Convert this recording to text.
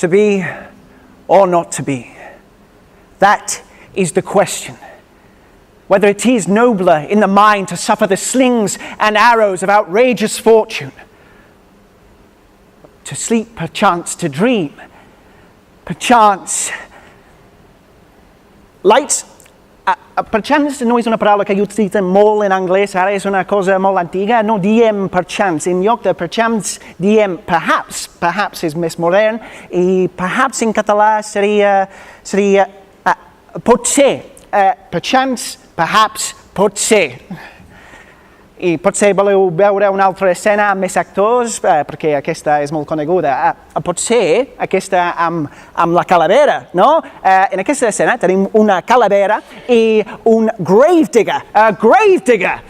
To be or not to be? That is the question. Whether it is nobler in the mind to suffer the slings and arrows of outrageous fortune, to sleep, perchance to dream, perchance... Lights, perchance no és una paraula que utilitzem molt en anglès, ara és una cosa molt antiga, no diem perchance, en lloc de perchance diem perhaps és més modern, i perhaps en català seria potser, perchance, perhaps, potser. I potser voleu veure una altra escena amb més actors, perquè aquesta és molt coneguda. Potser aquesta amb la calavera, no? En aquesta escena tenim una calavera i un gravedigger. Gravedigger!